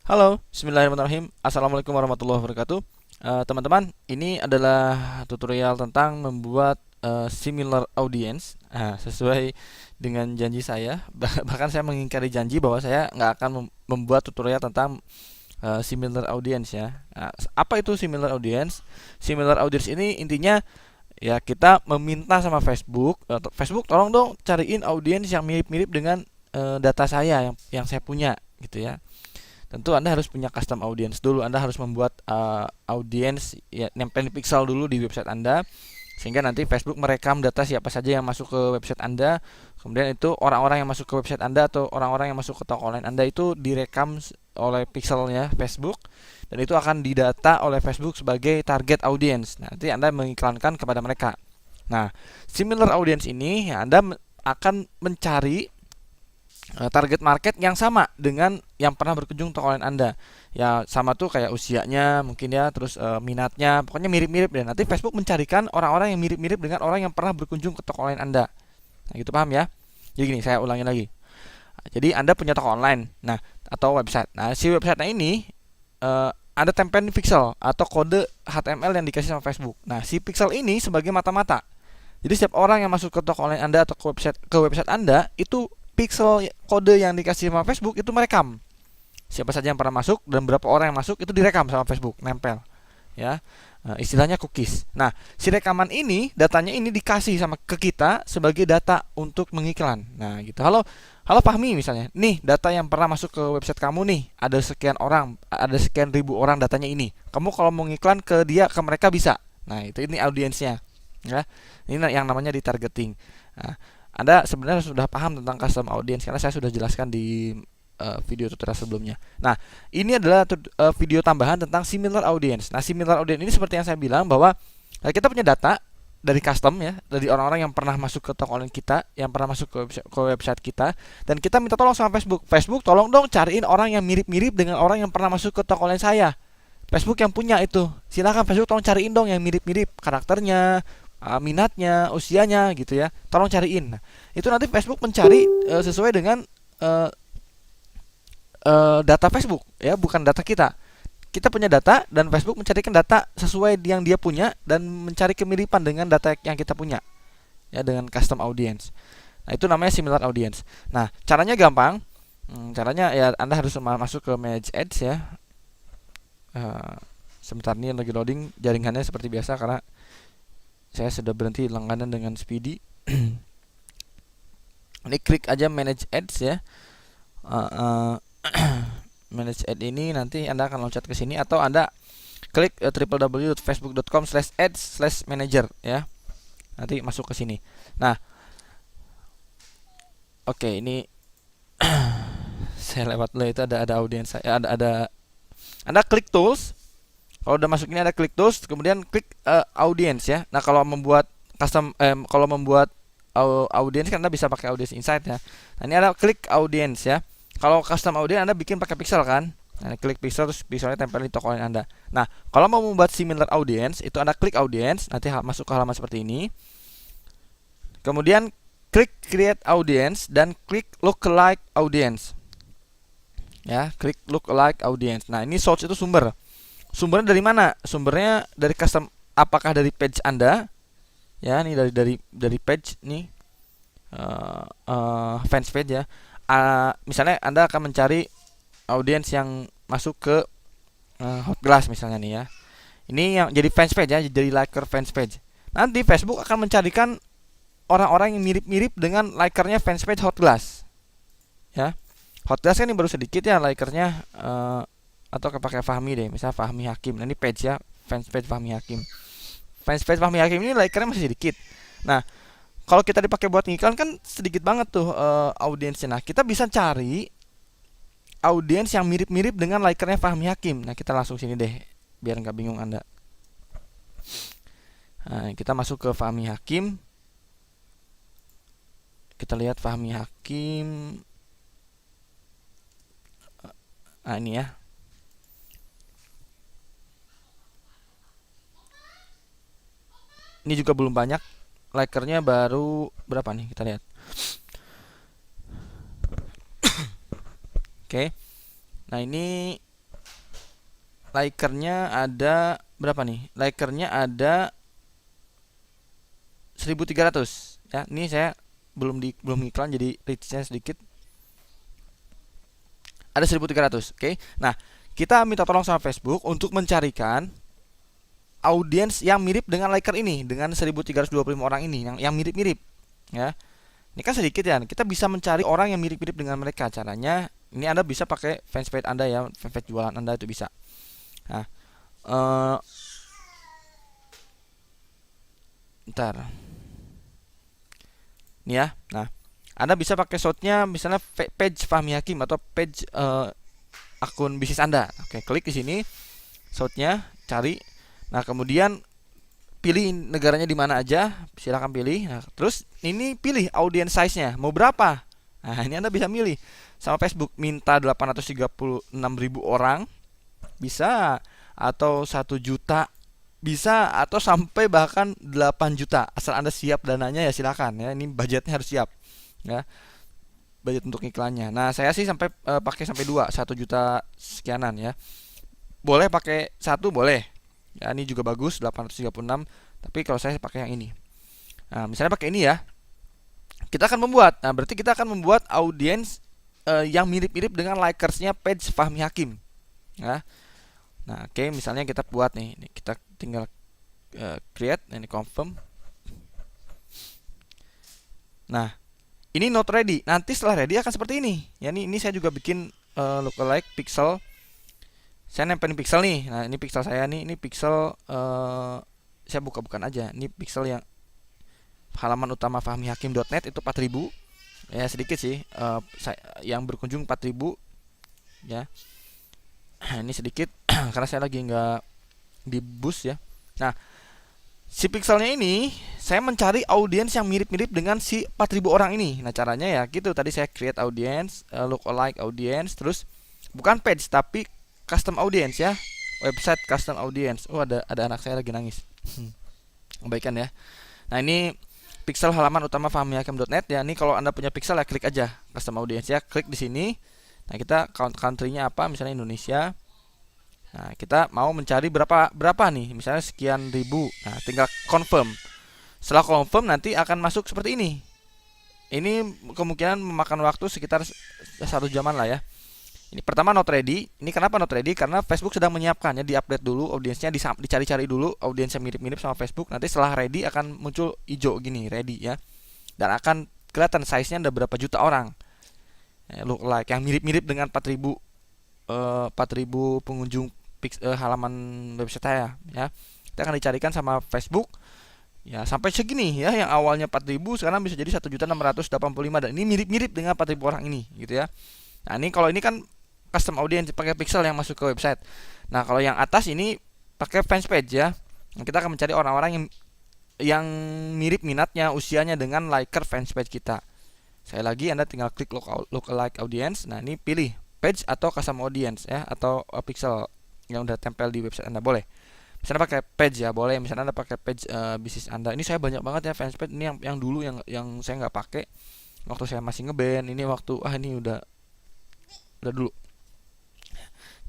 Halo, Bismillahirrahmanirrahim. Assalamualaikum warahmatullahi wabarakatuh. Teman-teman, ini adalah tutorial tentang membuat similar audience. Sesuai dengan janji saya, bahkan saya mengingkari janji bahwa saya nggak akan membuat tutorial tentang similar audience ya. Apa itu similar audience? Similar audience ini intinya ya kita meminta sama Facebook, Facebook tolong dong cariin audiens yang mirip-mirip dengan data saya yang saya punya gitu ya. Tentu Anda harus punya custom audience dulu. Anda harus membuat audience ya, nempel pixel dulu di website Anda sehingga nanti Facebook merekam data siapa saja yang masuk ke website Anda. Kemudian itu orang-orang yang masuk ke website Anda atau orang-orang yang masuk ke toko online Anda itu direkam oleh pixelnya Facebook dan itu akan didata oleh Facebook sebagai target audience. Nanti Anda mengiklankan kepada mereka. Nah, similar audience ini ya, Anda akan mencari target market yang sama dengan yang pernah berkunjung toko online Anda. Ya sama tuh kayak usianya mungkin ya, terus minatnya, pokoknya mirip-mirip deh. Nanti Facebook mencarikan orang-orang yang mirip-mirip dengan orang yang pernah berkunjung ke toko online Anda. Nah, gitu paham ya? Jadi gini, saya ulangi lagi. Jadi Anda punya toko online, nah atau website. Nah, si website ini ada tempelin pixel atau kode HTML yang dikasih sama Facebook. Nah, si pixel ini sebagai mata-mata. Jadi setiap orang yang masuk ke toko online Anda atau ke website Anda itu pixel kode yang dikasih sama Facebook itu merekam siapa saja yang pernah masuk dan berapa orang yang masuk itu direkam sama Facebook, nempel ya. Istilahnya cookies. Nah, si rekaman ini, datanya ini dikasih sama ke kita sebagai data untuk mengiklan. Nah, gitu. Halo, halo Fahmi misalnya. Nih, data yang pernah masuk ke website kamu nih, ada sekian orang, ada sekian ribu orang datanya ini. Kamu kalau mau ngiklan ke dia, ke mereka bisa. Nah, itu ini audiensnya. Ya. Ini yang namanya retargeting. Nah, Anda sebenarnya sudah paham tentang custom audience karena saya sudah jelaskan di video tutorial sebelumnya. Nah, ini adalah video tambahan tentang similar audience. Nah, similar audience ini seperti yang saya bilang bahwa kita punya data dari custom ya, dari orang-orang yang pernah masuk ke toko online kita, yang pernah masuk ke website kita, dan kita minta tolong sama Facebook. Facebook, tolong dong cariin orang yang mirip-mirip dengan orang yang pernah masuk ke toko online saya. Facebook yang punya itu. Silakan Facebook tolong cariin dong yang mirip-mirip karakternya, minatnya, usianya gitu ya. Tolong cariin. Nah, itu nanti Facebook mencari sesuai dengan uh, data Facebook ya, bukan data kita. Kita punya data dan Facebook mencarikan data sesuai yang dia punya dan mencari kemiripan dengan data yang kita punya ya, dengan custom audience. Nah, itu namanya similar audience. Nah, caranya gampang. Caranya ya Anda harus masuk ke Manage Ads ya. Sebentar nih lagi loading jaringannya seperti biasa karena saya sudah berhenti langganan dengan Speedy. Ini klik aja Manage Ads ya. Manage Ad ini nanti Anda akan loncat ke sini atau Anda klik www.facebook.com/ads/manager ya. Nanti masuk ke sini. Nah, oke, ini saya lewat dulu, itu ada audiens saya, ada Anda klik tools. Kalau udah masuk ini ada klik tools, kemudian klik audience ya. Nah, kalau membuat custom kalau membuat audience kan Anda bisa pakai audience insight ya. Nah, ini ada klik audience ya. Kalau custom audience Anda bikin pakai pixel kan. Nah, klik pixel terus pixelnya tempel di toko online Anda. Nah, kalau mau membuat similar audience itu Anda klik audience, nanti masuk ke halaman seperti ini. Kemudian klik create audience dan klik lookalike audience. Ya, klik lookalike audience. Nah, ini source itu sumber. Sumbernya dari mana? Sumbernya dari custom, apakah dari page Anda? Ya, ini dari page nih, fans page ya. Misalnya Anda akan mencari audiens yang masuk ke Hot Glass misalnya nih ya. Ini yang jadi fans page ya, jadi liker fans page. Nanti Facebook akan mencarikan orang-orang yang mirip-mirip dengan likernya fans page Hot Glass. Ya. Hot Glass kan ini baru sedikit ya likernya, atau pakai Fahmi deh, misalnya Fahmi Hakim. Nah, ini page ya, fans page Fahmi Hakim. Fans page Fahmi Hakim ini likernya masih sedikit. Nah, kalau kita dipakai buat ngiklan kan sedikit banget tuh audiensnya. Nah, kita bisa cari audiens yang mirip-mirip dengan likernya Fahmi Hakim. Nah, kita langsung sini deh biar nggak bingung Anda. Nah, kita masuk ke Fahmi Hakim. Kita lihat Fahmi Hakim. Nah, ini ya. Ini juga belum banyak. Likernya baru berapa nih? Kita lihat. Oke. Nah, ini likernya ada berapa nih? Likernya ada 1300 ya. Ini saya belum iklan jadi reach-nya sedikit. Ada 1300. Oke. Nah, kita minta tolong sama Facebook untuk mencarikan audiens yang mirip dengan liker ini, dengan 1325 orang ini yang mirip-mirip ya. Ini kan sedikit ya. Kita bisa mencari orang yang mirip-mirip dengan mereka. Caranya ini Anda bisa pakai fanpage Anda ya, fanpage jualan Anda itu bisa. Nah, ntar. Nih ya. Nah, Anda bisa pakai shotnya misalnya page Fahmi Hakim atau page akun bisnis Anda. Oke, klik di sini, shotnya, cari. Nah, kemudian pilih negaranya di mana aja, silakan pilih. Nah, terus ini pilih audience size-nya, mau berapa? Nah, ini Anda bisa milih. Sama Facebook minta 836.000 orang bisa, atau 1 juta bisa, atau sampai bahkan 8 juta. Asal Anda siap dananya ya silakan ya. Ini budgetnya harus siap ya. Budget untuk iklannya. Nah, saya sih sampai pakai sampai 1 juta sekianan ya. Boleh pakai 1 boleh. Ya, ini juga bagus 836, tapi kalau saya pakai yang ini. Nah, misalnya pakai ini ya. Kita akan membuat. Nah, berarti kita akan membuat audiens yang mirip-mirip dengan likersnya page Fahmi Hakim. Ya. Nah, oke, misalnya kita buat nih. Ini kita tinggal create, ini confirm. Nah, ini not ready. Nanti setelah ready akan seperti ini. Ya, ini saya juga bikin lookalike pixel. Saya nempelin pixel nih. Nah, ini pixel saya nih. Ini pixel saya buka-bukan aja. Ini pixel yang halaman utama fahmihakim.net itu 4000. Ya, sedikit sih. Yang berkunjung 4000 ya. Ini sedikit karena saya lagi nggak di boost ya. Nah, si pixelnya ini saya mencari audiens yang mirip-mirip dengan si 4000 orang ini. Nah, caranya ya gitu. Tadi saya create audience, lookalike audience, terus bukan page tapi custom audience ya, website custom audience. Oh, ada anak saya lagi nangis. Kebaikan ya. Nah, ini pixel halaman utama fahmihakim.net ya. Ini kalau Anda punya pixel ya klik aja custom audience ya, klik di sini. Nah, kita country-nya apa? Misalnya Indonesia. Nah, kita mau mencari berapa nih? Misalnya sekian ribu. Nah, tinggal confirm. Setelah confirm nanti akan masuk seperti ini. Ini kemungkinan memakan waktu sekitar 1 jaman lah ya. Ini pertama not ready. Ini kenapa not ready? Karena Facebook sedang menyiapkannya, diupdate dulu audiensnya, dicari-cari dulu audiens yang mirip-mirip sama Facebook. Nanti setelah ready akan muncul hijau gini, ready ya. Dan akan kelihatan size-nya ada berapa juta orang. Look like yang mirip-mirip dengan 4000 pengunjung halaman website saya ya. Kita akan dicarikan sama Facebook ya sampai segini ya, yang awalnya 4000 sekarang bisa jadi 1.685, dan ini mirip-mirip dengan 4000 orang ini gitu ya. Nah, ini kalau ini kan custom audience pakai pixel yang masuk ke website. Nah, kalau yang atas ini pakai fans page ya. Kita akan mencari orang-orang yang mirip minatnya, usianya dengan liker fans page kita. Saya lagi, Anda tinggal klik lookalike audience. Nah, ini pilih page atau custom audience ya, atau pixel yang udah tempel di website Anda boleh. Misalnya pakai page ya, boleh. Misalnya Anda pakai page bisnis Anda. Ini saya banyak banget ya fans page. Ini yang dulu yang saya nggak pakai waktu saya masih ngeband. Ini waktu ini udah dulu.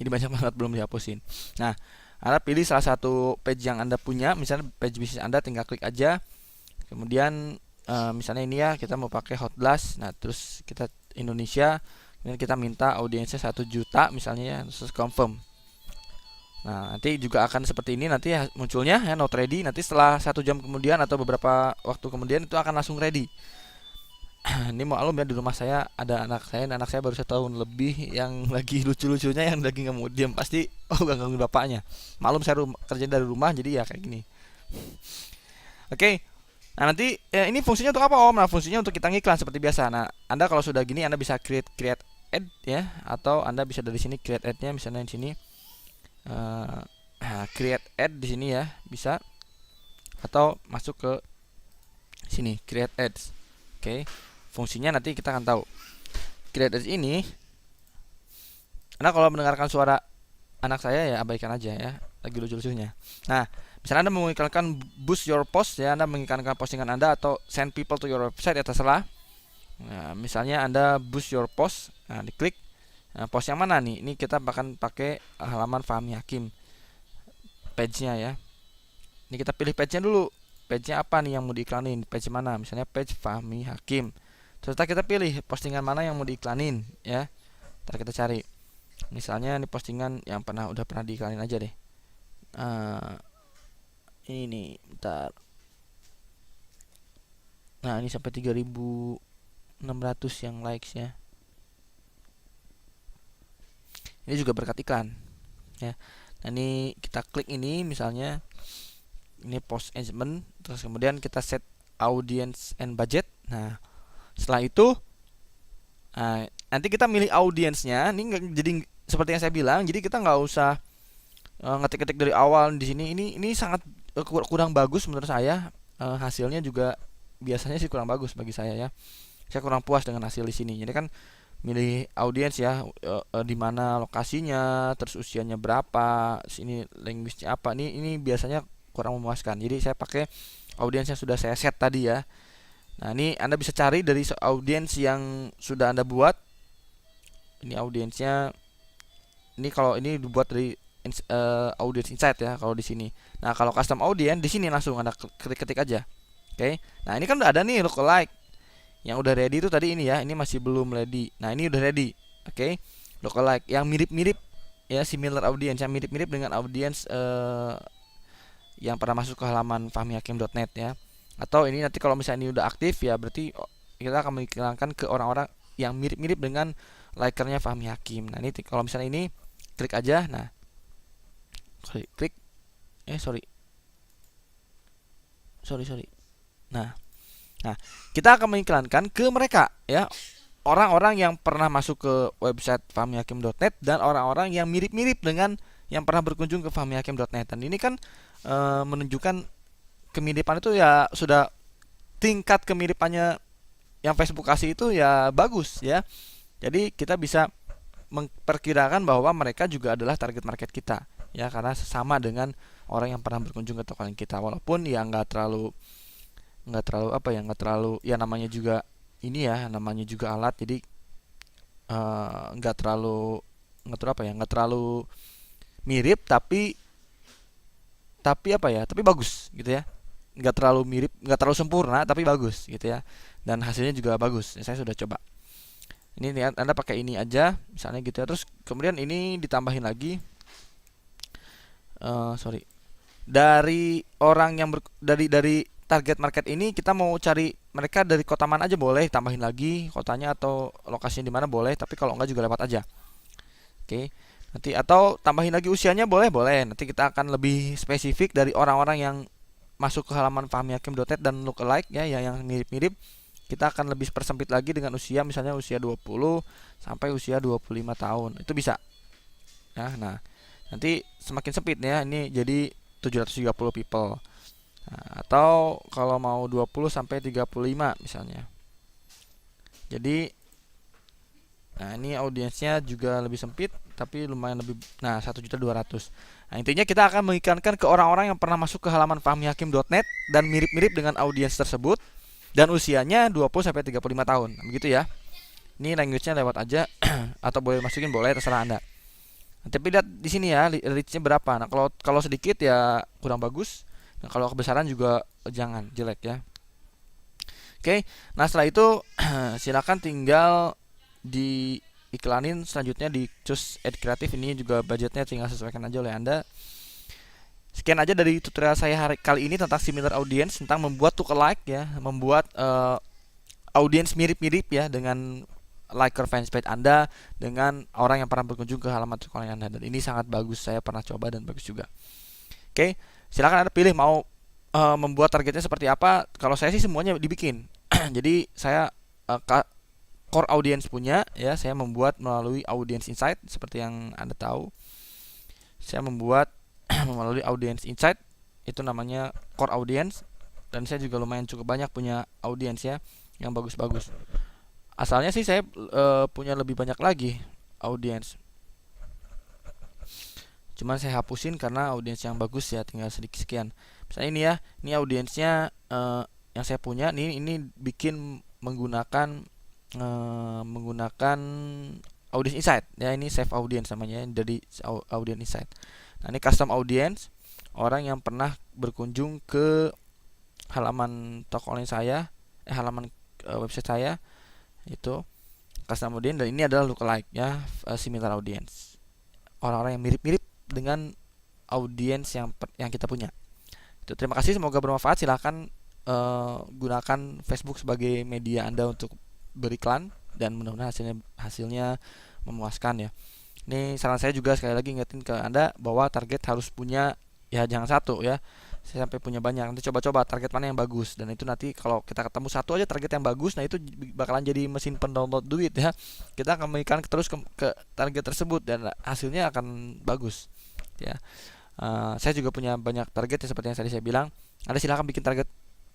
Jadi banyak banget belum dihapusin. Nah, Anda pilih salah satu page yang Anda punya. Misalnya page bisnis Anda, tinggal klik aja. Kemudian misalnya ini ya, kita mau pakai Hot Blast. Nah, terus kita Indonesia. Kemudian kita minta audiensnya 1 juta misalnya ya, terus confirm. Nah, nanti juga akan seperti ini nanti ya, munculnya ya not ready. Nanti setelah 1 jam kemudian atau beberapa waktu kemudian itu akan langsung ready. Ini maklum ya, di rumah saya ada anak saya, dan anak saya baru 1 tahun lebih yang lagi lucu-lucunya, yang lagi nggak mau diam, pasti gangguin bapaknya. Maklum saya kerja dari rumah, jadi ya kayak gini. Oke. Nah, nanti ini fungsinya untuk apa Om? Nah, fungsinya untuk kita ngiklan seperti biasa. Nah, Anda kalau sudah gini Anda bisa create ad ya, atau Anda bisa dari sini create ad-nya, misalnya di sini create ad di sini ya, bisa, atau masuk ke sini create ads. Oke. Fungsinya nanti kita akan tahu. Create ads ini, Anda kalau mendengarkan suara anak saya ya abaikan aja ya, lagi lucu-lucunya. Nah, misalnya Anda mengiklankan boost your post ya, Anda mengiklankan postingan Anda atau send people to your website ya, terserah. Nah, misalnya Anda boost your post, nah diklik. Nah, post yang mana nih? Ini kita akan pakai halaman Fahmi Hakim page-nya ya. Ini kita pilih page-nya dulu. Page-nya apa nih yang mau diiklanin? Page mana? Misalnya page Fahmi Hakim. Terus kita pilih postingan mana yang mau diiklanin ya. Ntar kita cari. Misalnya ini postingan yang udah pernah diiklanin aja deh. Ini bentar. Nah, ini sampai 3.600 yang likes ya. Ini juga berkat iklan ya. Nah, ini kita klik ini misalnya ini post engagement, terus kemudian kita set audience and budget. Nah, setelah itu nanti kita milih audiensnya. Ini jadi seperti yang saya bilang, jadi kita nggak usah ngetik-ngetik dari awal di sini. Ini sangat kurang bagus menurut saya. Hasilnya juga biasanya sih kurang bagus bagi saya ya. Saya kurang puas dengan hasil di sini. Jadi kan milih audiens ya, di mana lokasinya, terus usianya berapa, sini language-nya apa. Ini biasanya kurang memuaskan. Jadi saya pakai audiens yang sudah saya set tadi ya. Nah, ini Anda bisa cari dari audiens yang sudah Anda buat. Ini audiensnya. Ini kalau ini dibuat dari audience insight ya kalau di sini. Nah, kalau custom audience di sini langsung Anda ketik aja. Oke. Nah, ini kan udah ada nih lookalike. Yang udah ready itu tadi ini ya. Ini masih belum ready. Nah, ini udah ready. Oke. Lookalike yang mirip-mirip ya, similar audience yang mirip-mirip dengan audience yang pernah masuk ke halaman fahmihakim.net ya. Atau ini nanti kalau misalnya ini udah aktif ya, berarti kita akan mengiklankan ke orang-orang yang mirip-mirip dengan likernya Fahmi Hakim. Nah, ini kalau misalnya ini klik aja. Nah, klik sorry. Nah, kita akan mengiklankan ke mereka ya, orang-orang yang pernah masuk ke website fahmihakim.net dan orang-orang yang mirip-mirip dengan yang pernah berkunjung ke fahmihakim.net. Dan ini kan menunjukkan kemiripan itu ya, sudah tingkat kemiripannya yang Facebook kasih itu ya bagus ya. Jadi kita bisa memperkirakan bahwa mereka juga adalah target market kita ya, karena sama dengan orang yang pernah berkunjung ke toko kita. Walaupun ya nggak terlalu ya, namanya juga ini ya, namanya juga alat. Jadi nggak terlalu mirip, tapi bagus gitu ya. Nggak terlalu mirip, nggak terlalu sempurna, tapi bagus gitu ya. Dan hasilnya juga bagus. Saya sudah coba. Ini nih, Anda pakai ini aja misalnya gitu ya. Terus kemudian ini ditambahin lagi. Dari orang yang dari target market ini, kita mau cari mereka dari kota mana aja boleh, tambahin lagi kotanya atau lokasinya di mana boleh, tapi kalau enggak juga lewat aja. Oke. Nanti atau tambahin lagi usianya boleh. Nanti kita akan lebih spesifik dari orang-orang yang masuk ke halaman fahmihakim.net dan lookalike ya, yang mirip-mirip. Kita akan lebih persempit lagi dengan usia, misalnya usia 20 sampai usia 25 tahun. Itu bisa. Nah, nanti semakin sempit ya, ini jadi 730 people. Nah, atau kalau mau 20 sampai 35 misalnya. Jadi ini audiensnya juga lebih sempit tapi lumayan lebih. Nah, 1.200.000. Nah, intinya kita akan mengiklankan ke orang-orang yang pernah masuk ke halaman fahmihakim.net dan mirip-mirip dengan audiens tersebut dan usianya 20 sampai 35 tahun. Begitu ya. Ini language-nya lewat aja atau boleh masukin, boleh, terserah Anda. Nah, tapi lihat di sini ya, reach-nya berapa. Nah, kalau sedikit ya kurang bagus. Nah, kalau kebesaran juga jangan, jelek ya. Oke. Nah, setelah itu silakan tinggal diiklanin. Selanjutnya di choose ad kreatif. Ini juga budgetnya tinggal sesuaikan aja oleh Anda. Sekian aja dari tutorial saya kali ini tentang similar audience, tentang membuat lookalike ya, membuat audience mirip-mirip ya dengan liker fanspage Anda dengan orang yang pernah berkunjung ke halaman toko Anda. Dan ini sangat bagus, saya pernah coba dan bagus juga. Oke, silakan Anda pilih mau membuat targetnya seperti apa. Kalau saya sih semuanya dibikin. Jadi saya core audience punya ya, saya membuat melalui audience insight seperti yang Anda tahu. Saya membuat melalui audience insight, itu namanya core audience. Dan saya juga lumayan cukup banyak punya audience ya, yang bagus-bagus. Asalnya sih saya punya lebih banyak lagi audience, cuman saya hapusin karena audience yang bagus ya tinggal sedikit sekian. Misalnya ini ya, ini audiensnya yang saya punya ini bikin menggunakan audience insight ya, ini save audience namanya jadi audience insight. Nah, ini custom audience, orang yang pernah berkunjung ke halaman toko online saya, halaman website saya, itu custom audience. Dan ini adalah lookalike ya, similar audience, orang-orang yang mirip-mirip dengan audience yang kita punya. Itu, terima kasih, semoga bermanfaat. Silahkan gunakan Facebook sebagai media Anda untuk beriklan, dan mudah-mudahan hasilnya memuaskan ya. Ini saran saya juga, sekali lagi ingetin ke Anda bahwa target harus punya, ya jangan satu ya, saya sampai punya banyak. Nanti coba-coba target mana yang bagus, dan itu nanti kalau kita ketemu satu aja target yang bagus, nah itu bakalan jadi mesin pendownload duit ya. Kita akan mengikat terus ke target tersebut dan hasilnya akan bagus ya. Saya juga punya banyak target ya, seperti yang tadi saya bilang. Anda silahkan bikin target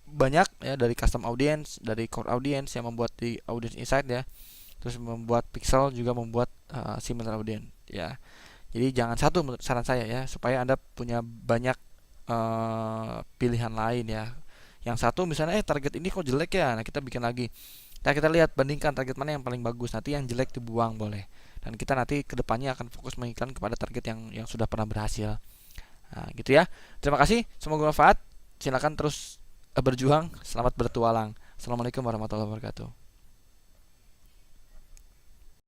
banyak ya, dari custom audience, dari core audience yang membuat di audience insight ya, terus membuat pixel juga membuat similar audience ya. Jadi jangan satu, menurut saran saya ya, supaya Anda punya banyak pilihan lain ya. Yang satu misalnya target ini kok jelek ya, nah kita bikin lagi. Nah, kita lihat, bandingkan target mana yang paling bagus, nanti yang jelek dibuang boleh. Dan kita nanti kedepannya akan fokus mengiklan kepada target yang sudah pernah berhasil. Nah, gitu ya. Terima kasih, semoga bermanfaat. Silakan terus berjuang, selamat bertualang. Assalamualaikum warahmatullahi wabarakatuh.